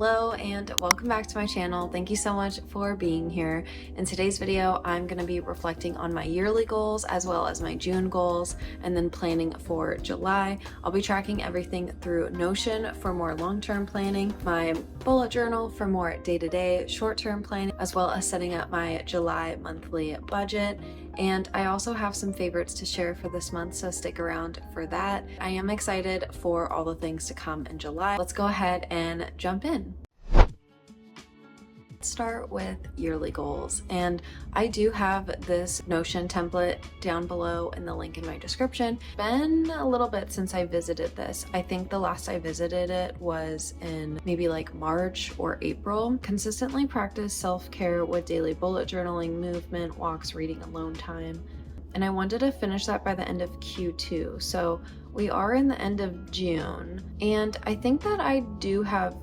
Hello and welcome back to my channel. Thank you so much for being here. In today's video, I'm going to be reflecting on my yearly goals as well as my June goals and then planning for July. I'll be tracking everything through Notion for more long-term planning, my bullet journal for more day-to-day short-term planning, as well as setting up my July monthly budget. And I also have some favorites to share for this month, so stick around for that. I am excited for all the things to come in July. Let's go ahead and jump in. Let's start with yearly goals, and I do have this Notion template down below in the link in my description. It's been a little bit since I visited this. I think the last I visited it was in maybe like March or April. Consistently practice self-care with daily bullet journaling, movement, walks, reading, alone time. And I wanted to finish that by the end of Q2. So we are in the end of June, and I think that I do have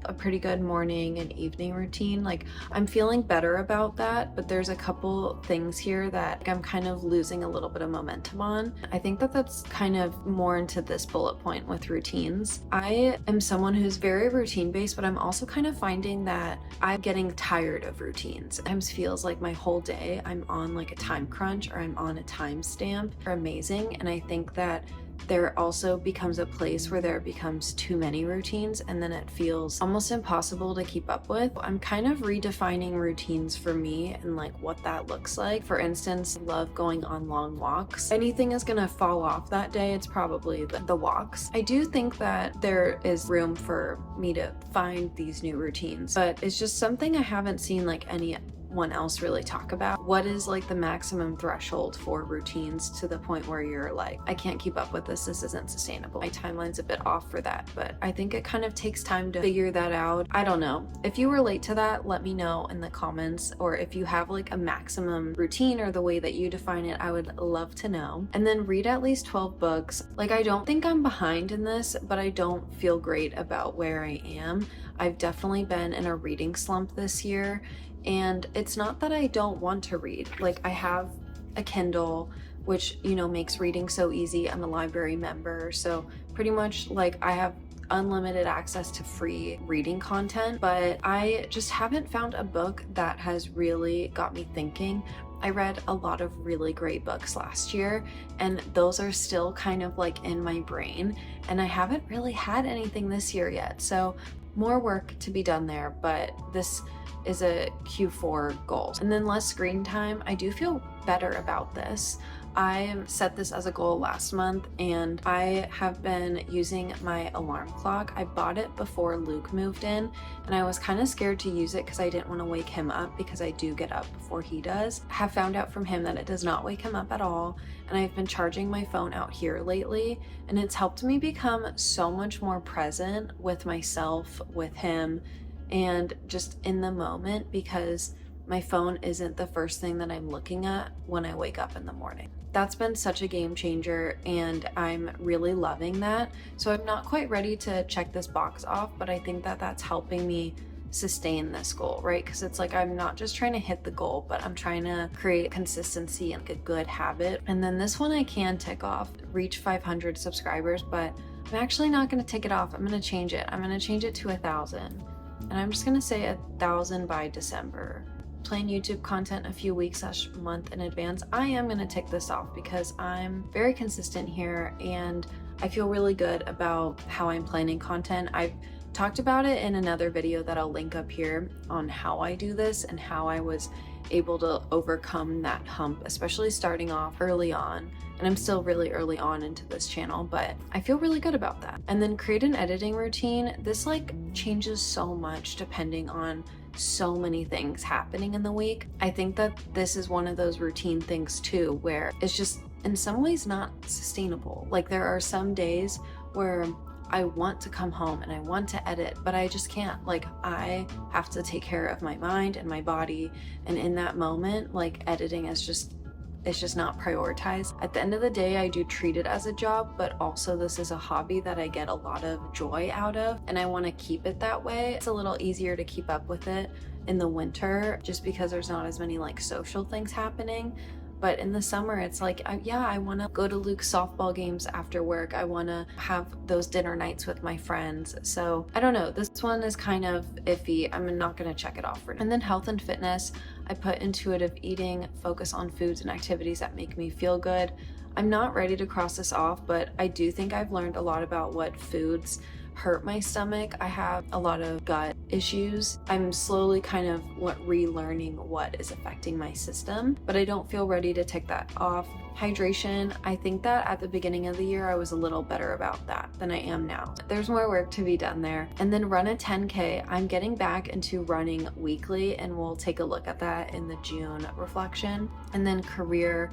a pretty good morning and evening routine. Like, I'm feeling better about that, but there's a couple things here that I'm kind of losing a little bit of momentum on. I think that that's kind of more into this bullet point with routines. I am someone who's very routine based, but I'm also kind of finding that I'm getting tired of routines. It sometimes feels like my whole day I'm on like a time crunch or I'm on a time stamp. They're amazing, and I think that there also becomes a place where there becomes too many routines and then it feels almost impossible to keep up with. I'm kind of redefining routines for me and like what that looks like. For instance, I love going on long walks. Anything is gonna fall off that day, it's probably the walks. I do think that there is room for me to find these new routines, but it's just something I haven't seen like anyone else really talk about. What is like the maximum threshold for routines to the point where you're like, I can't keep up with this isn't sustainable. My timeline's a bit off for that, but I think it kind of takes time to figure that out. I don't know. If you relate to that, let me know in the comments, or if you have like a maximum routine or the way that you define it, I would love to know. And then read at least 12 books. Like, I don't think I'm behind in this, but I don't feel great about where I am. I've definitely been in a reading slump this year. And it's not that I don't want to read. Like, I have a Kindle, which, you know, makes reading so easy. I'm a library member, so pretty much like I have unlimited access to free reading content, but I just haven't found a book that has really got me thinking. I read a lot of really great books last year, and those are still kind of like in my brain, and I haven't really had anything this year yet. So more work to be done there, but this is a Q4 goal. And then less screen time. I do feel better about this. I set this as a goal last month, and I have been using my alarm clock. I bought it before Luke moved in, and I was kind of scared to use it because I didn't want to wake him up, because I do get up before he does. I have found out from him that it does not wake him up at all, and I've been charging my phone out here lately, and it's helped me become so much more present with myself, with him, and just in the moment, because my phone isn't the first thing that I'm looking at when I wake up in the morning. That's been such a game changer, and I'm really loving that. So I'm not quite ready to check this box off, but I think that that's helping me sustain this goal, right? Because it's like I'm not just trying to hit the goal, but I'm trying to create consistency and a good habit. And then this one I can tick off, reach 500 subscribers, but I'm actually not going to tick it off. I'm going to change it. I'm going to change it to 1,000. And I'm just gonna say 1,000 by December. Plan YouTube content a few weeks/month in advance. I am gonna tick this off because I'm very consistent here, and I feel really good about how I'm planning content. I've talked about it in another video that I'll link up here on how I do this and how I was able to overcome that hump, especially starting off early on. And I'm still really early on into this channel, but I feel really good about that. And then create an editing routine. This like changes so much depending on so many things happening in the week. I think that this is one of those routine things too, where it's just in some ways not sustainable. Like, there are some days where I want to come home and I want to edit, but I just can't. Like, I have to take care of my mind and my body, and in that moment, like, editing is just, it's just not prioritized. At the end of the day, I do treat it as a job, but also this is a hobby that I get a lot of joy out of, and I want to keep it that way. It's a little easier to keep up with it in the winter just because there's not as many like social things happening. But in the summer, it's like, yeah, I want to go to Luke's softball games after work. I want to have those dinner nights with my friends. So I don't know. This one is kind of iffy. I'm not going to check it off for now. And then health and fitness, I put intuitive eating, focus on foods and activities that make me feel good. I'm not ready to cross this off, but I do think I've learned a lot about what foods hurt my stomach. I have a lot of gut issues. I'm slowly kind of relearning what is affecting my system, but I don't feel ready to take that off. Hydration, I think that at the beginning of the year, I was a little better about that than I am now. There's more work to be done there. And then run a 10K. I'm getting back into running weekly, and we'll take a look at that in the June reflection. And then career,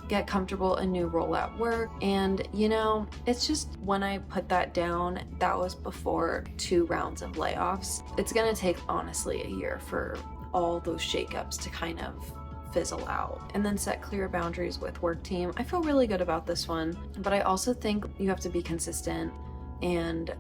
get comfortable, a new role at work. And you know, it's just when I put that down, that was before 2 rounds of layoffs. It's gonna take honestly a year for all those shakeups to kind of fizzle out. And then set clear boundaries with work team. I feel really good about this one, but I also think you have to be consistent, and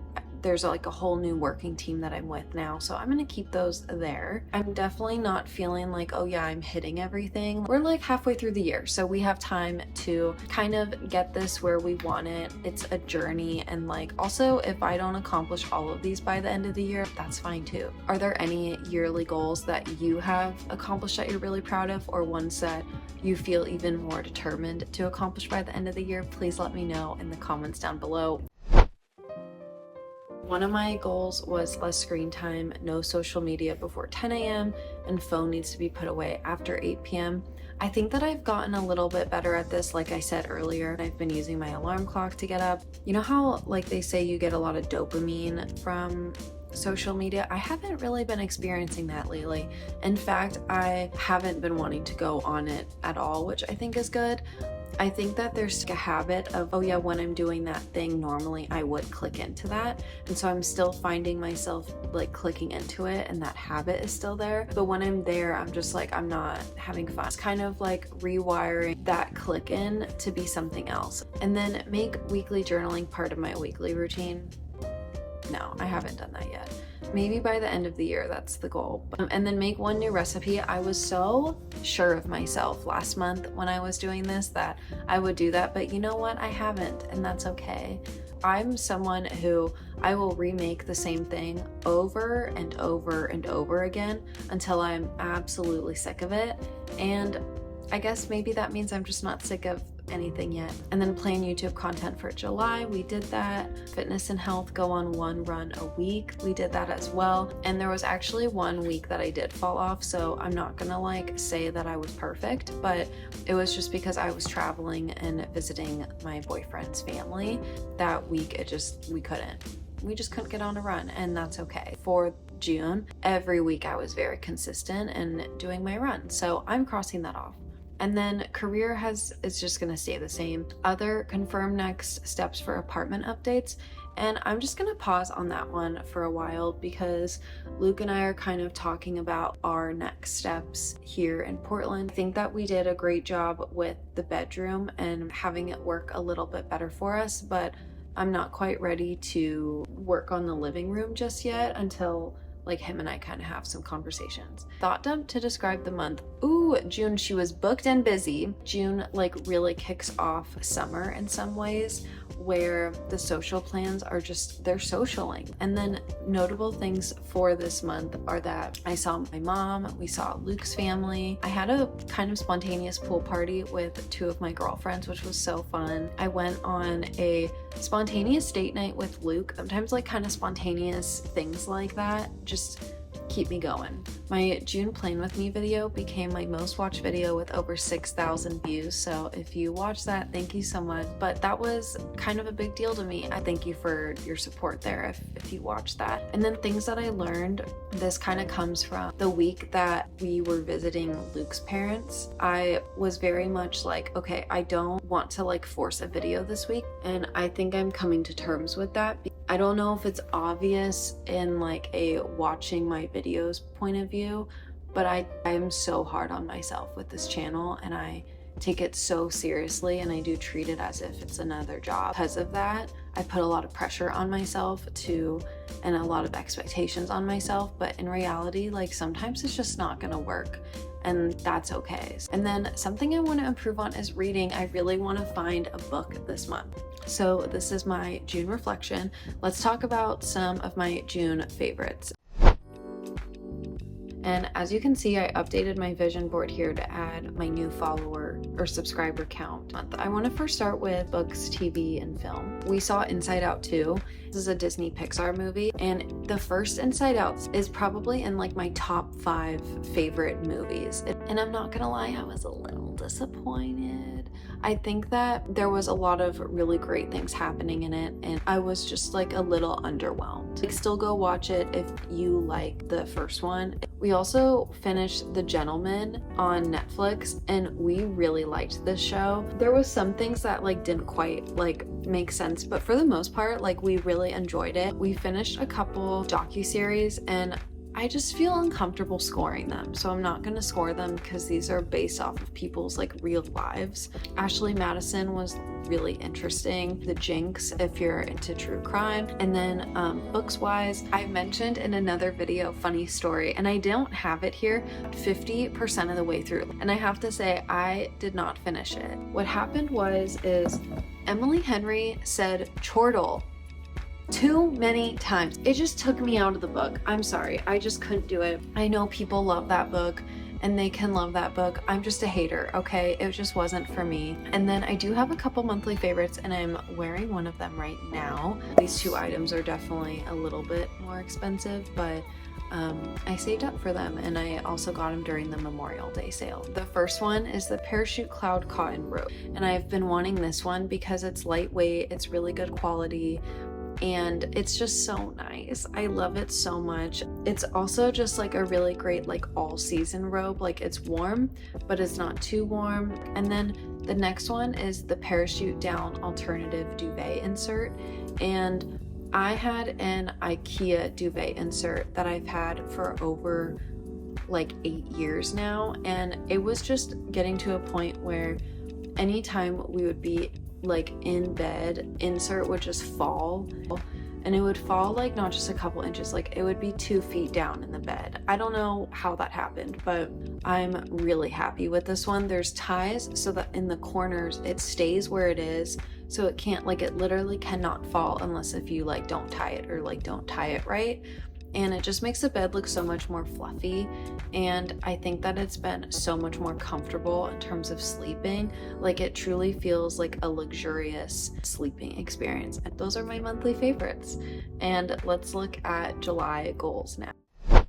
there's like a whole new working team that I'm with now, so I'm gonna keep those there. I'm definitely not feeling like, oh yeah, I'm hitting everything. We're like halfway through the year, so we have time to kind of get this where we want it. It's a journey, and like also if I don't accomplish all of these by the end of the year, that's fine too. Are there any yearly goals that you have accomplished that you're really proud of, or ones that you feel even more determined to accomplish by the end of the year? Please let me know in the comments down below. One of my goals was less screen time, no social media before 10 a.m., and phone needs to be put away after 8 p.m. I think that I've gotten a little bit better at this, like I said earlier. I've been using my alarm clock to get up. You know how like they say you get a lot of dopamine from social media? I haven't really been experiencing that lately. In fact, I haven't been wanting to go on it at all, which I think is good. I think that there's a habit of, oh yeah, when I'm doing that thing, normally I would click into that. And so I'm still finding myself like clicking into it, and that habit is still there. But when I'm there, I'm just like, I'm not having fun. It's kind of like rewiring that click in to be something else. And then make weekly journaling part of my weekly routine. No, I haven't done that yet. Maybe by the end of the year, that's the goal. And then make 1 new recipe. I was so sure of myself last month when I was doing this that I would do that, but you know what? I haven't, and that's okay. I'm someone who I will remake the same thing over and over and over again until I'm absolutely sick of it. And I guess maybe that means I'm just not sick of anything yet. And then plan YouTube content for July. We did that. Fitness and health, go on 1 run a week. We did that as well. And there was actually 1 week that I did fall off, so I'm not gonna like say that I was perfect, but it was just because I was traveling and visiting my boyfriend's family that week. We just couldn't get on a run, and that's okay. For June, every week I was very consistent in doing my run, so I'm crossing that off. And then career is just gonna stay the same. Other, confirm next steps for apartment updates. And I'm just gonna pause on that one for a while because Luke and I are kind of talking about our next steps here in Portland. I think that we did a great job with the bedroom and having it work a little bit better for us, but I'm not quite ready to work on the living room just yet until like him and I kind of have some conversations. Thought dump to describe the month. Ooh, June, she was booked and busy. June like really kicks off summer in some ways, where the social plans are just, they're socialing. And then notable things for this month are that I saw my mom, we saw Luke's family. I had a kind of spontaneous pool party with 2 of my girlfriends, which was so fun. I went on a spontaneous date night with Luke. Sometimes like kind of spontaneous things like that just keep me going. My June Plan With Me video became my most watched video with over 6,000 views, so if you watched that, thank you so much. But that was kind of a big deal to me. I thank you for your support there if you watched that. And then things that I learned, this kind of comes from the week that we were visiting Luke's parents. I was very much like, okay, I don't want to like force a video this week, and I think I'm coming to terms with that. I don't know if it's obvious in like a watching my videos point of view, but I am so hard on myself with this channel, and I take it so seriously, and I do treat it as if it's another job. Because of that, I put a lot of pressure on myself and a lot of expectations on myself, but in reality, like sometimes it's just not gonna work. and that's okay. And then something I want to improve on is reading. I really want to find a book this month. So this is my June reflection. Let's talk about some of my June favorites. And as you can see, I updated my vision board here to add my new follower or subscriber count. I want to first start with books, TV, and film. We saw Inside Out 2. This is a Disney Pixar movie, and the first Inside Out is probably in like my top 5 favorite movies. And I'm not gonna lie, I was a little disappointed. I think that there was a lot of really great things happening in it, and I was just like a little underwhelmed. Like, still go watch it if you like the first one. We also finished The Gentleman on Netflix, and we really liked this show. There was some things that like didn't quite like make sense, but for the most part, like, we really enjoyed it. We finished a couple docuseries, and I just feel uncomfortable scoring them, so I'm not gonna score them because these are based off of people's like real lives. Ashley Madison was really interesting. The Jinx, if you're into true crime. And then books wise, I mentioned in another video, funny story, and I don't have it here, 50% of the way through, and I have to say I did not finish it. What happened is Emily Henry said chortle too many times. It just took me out of the book. I'm sorry, I just couldn't do it. I know people love that book and they can love that book. I'm just a hater, okay? It just wasn't for me. And then I do have a couple monthly favorites, and I'm wearing one of them right now. These 2 items are definitely a little bit more expensive, but I saved up for them, and I also got them during the Memorial Day sale. The first one is the Parachute Cloud Cotton Robe, and I've been wanting this one because it's lightweight, it's really good quality, and it's just so nice. I love it so much. It's also just like a really great like all season robe. Like, it's warm, but it's not too warm. And then the next one is the Parachute Down Alternative Duvet Insert, and I had an IKEA duvet insert that I've had for over like 8 years now, and it was just getting to a point where anytime we would be like in bed, insert would just fall, and it would fall like not just a couple inches, like it would be 2 feet down in the bed. I don't know how that happened, but I'm really happy with this one. There's ties so that in the corners it stays where it is, so it can't, like, it literally cannot fall unless if you like don't tie it or like don't tie it right. And it just makes the bed look so much more fluffy, and I think that it's been so much more comfortable in terms of sleeping. Like, it truly feels like a luxurious sleeping experience. And those are my monthly favorites. And let's look at July goals now.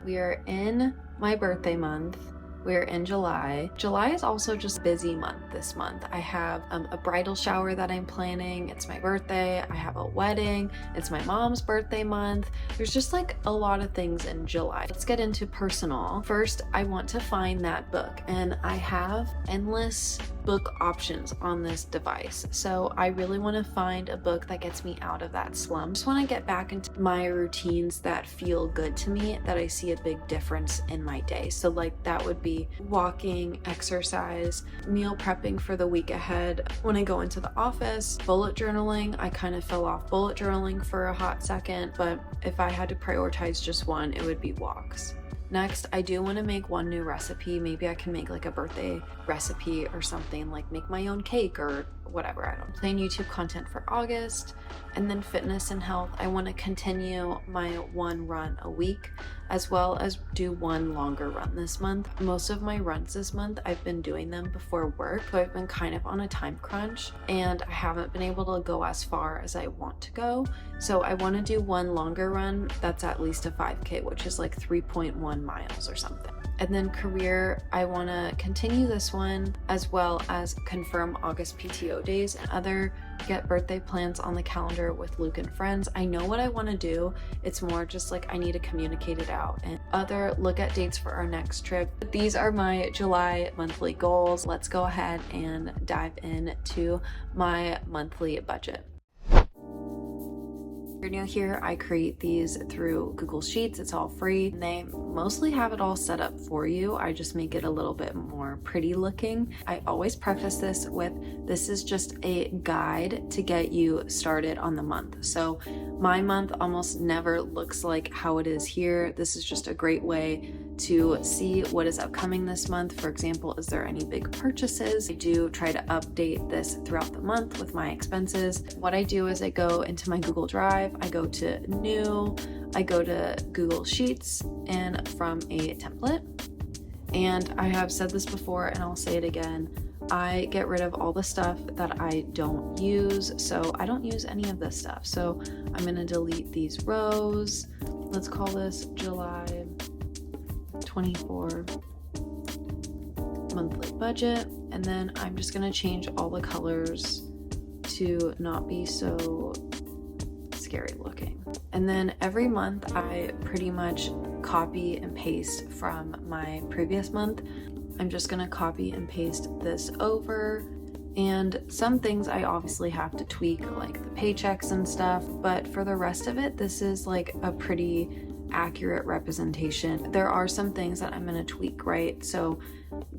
We are in my birthday month. We're in July. July is also just a busy month this month. I have a bridal shower that I'm planning. It's my birthday. I have a wedding. It's my mom's birthday month. There's just like a lot of things in July. Let's get into personal. First, I want to find that book, and I have endless book options on this device. So I really want to find a book that gets me out of that slump. I just want to get back into my routines that feel good to me, that I see a big difference in my day. So like that would be walking, exercise, meal prepping for the week ahead. When I go into the office, bullet journaling. I kind of fell off bullet journaling for a hot second, but if I had to prioritize just one, it would be walks. Next, I do want to make one new recipe. Maybe I can make like a birthday recipe or something, like make my own cake or whatever. I don't plan YouTube content for August. And then fitness and health, I want to continue my 1 run a week, as well as do 1 longer run this month. Most of my runs this month, I've been doing them before work, so I've been kind of on a time crunch, and I haven't been able to go as far as I want to go. So I want to do 1 longer run that's at least a 5K, which is like 3.1 miles or something. And then career, I want to continue this one, as well as confirm August PTO days and other get birthday plans on the calendar with Luke and friends. I know what I want to do. It's more just like I need to communicate it out, and other look at dates for our next trip. These are my July monthly goals. Let's go ahead and dive into my monthly budget. If you're new here, I create these through Google Sheets. It's all free. They mostly have it all set up for you. I just make it a little bit more pretty looking. I always preface this with, this is just a guide to get you started on the month. So my month almost never looks like how it is here. This is just a great way to see what is upcoming this month. For example, is there any big purchases? I do try to update this throughout the month with my expenses. What I do is I go into my Google Drive, I go to New, I go to Google Sheets, and from a template. And I have said this before and I'll say it again, I get rid of all the stuff that I don't use. So I don't use any of this stuff. So I'm gonna delete these rows. Let's call this July 24 monthly budget. And then I'm just gonna change all the colors to not be so scary looking. And then every month I pretty much copy and paste from my previous month. I'm just gonna copy and paste this over, and some things I obviously have to tweak, like the paychecks and stuff, but for the rest of it, this is like a pretty accurate representation. There are some things that I'm gonna tweak, right? So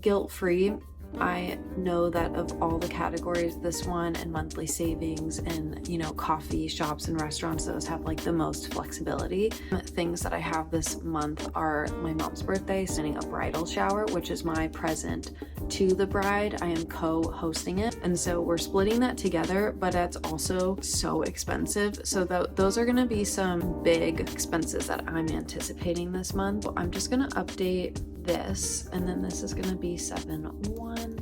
guilt-free, I know that of all the categories, this one and monthly savings and, you know, coffee shops and restaurants, those have like the most flexibility. Things that I have this month are my mom's birthday, sending a bridal shower, which is my present to the bride. I am co-hosting it. And so we're splitting that together, but it's also so expensive. So those are gonna be some big expenses that I'm anticipating this month. I'm just gonna update this, and then this is gonna be 7/1.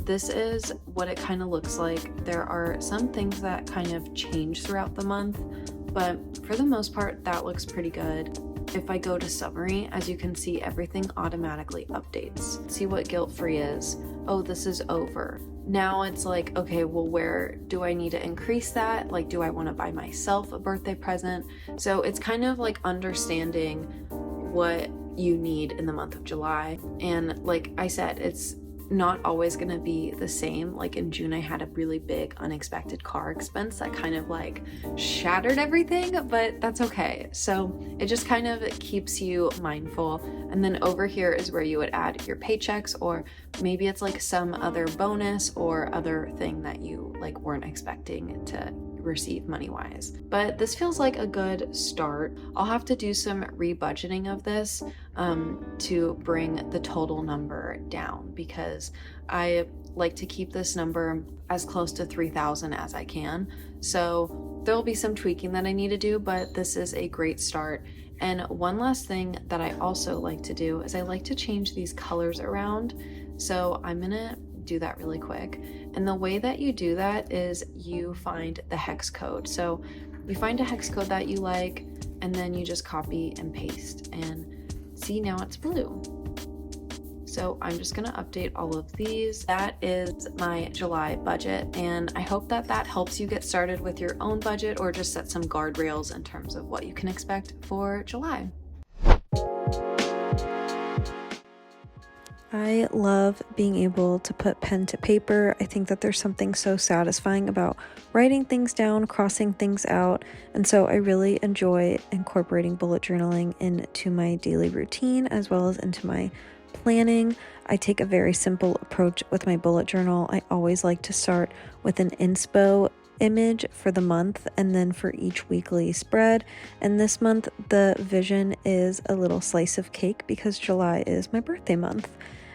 This is what it kind of looks like. There are some things that kind of change throughout the month, but for the most part, that looks pretty good. If I go to summary, as you can see, everything automatically updates. See what guilt-free is. Oh, this is over. Now it's like, okay, well, where do I need to increase that? Like, do I want to buy myself a birthday present? So it's kind of like understanding what you need in the month of July. And like I said, it's not always going to be the same. Like in June, I had a really big unexpected car expense that kind of like shattered everything, but that's okay. So it just kind of keeps you mindful. And then over here is where you would add your paychecks, or maybe it's like some other bonus or other thing that you like weren't expecting to receive money-wise. But this feels like a good start. I'll have to do some rebudgeting of this to bring the total number down, because I like to keep this number as close to 3,000 as I can. So there'll be some tweaking that I need to do, but this is a great start. And one last thing that I also like to do is I like to change these colors around. So I'm gonna do that really quick. And the way that you do that is you find the hex code. So you find a hex code that you like, and then you just copy and paste, and see, now it's blue. So I'm just gonna update all of these. That is my July budget, and I hope that that helps you get started with your own budget, or just set some guardrails in terms of what you can expect for July. I love being able to put pen to paper. I think that there's something so satisfying about writing things down, crossing things out, and so I really enjoy incorporating bullet journaling into my daily routine as well as into my planning. I take a very simple approach with my bullet journal. I always like to start with an inspo image for the month and then for each weekly spread. And this month the vision is a little slice of cake because July is my birthday month.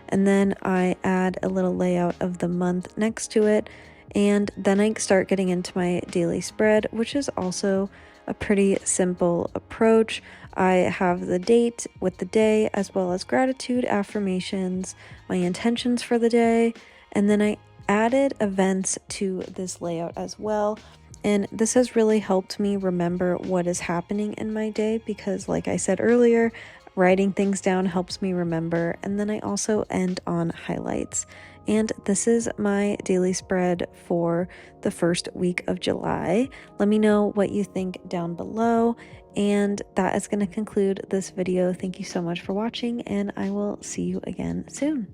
And then I add a little layout of the month next to it, and then I start getting into my daily spread, which is also a pretty simple approach. I have the date with the day, as well as gratitude, affirmations, my intentions for the day, and then I added events to this layout as well. And this has really helped me remember what is happening in my day, because like I said earlier, writing things down helps me remember. And then I also end on highlights. And this is my daily spread for the first week of July. Let me know what you think down below. And that is going to conclude this video. Thank you so much for watching, and I will see you again soon.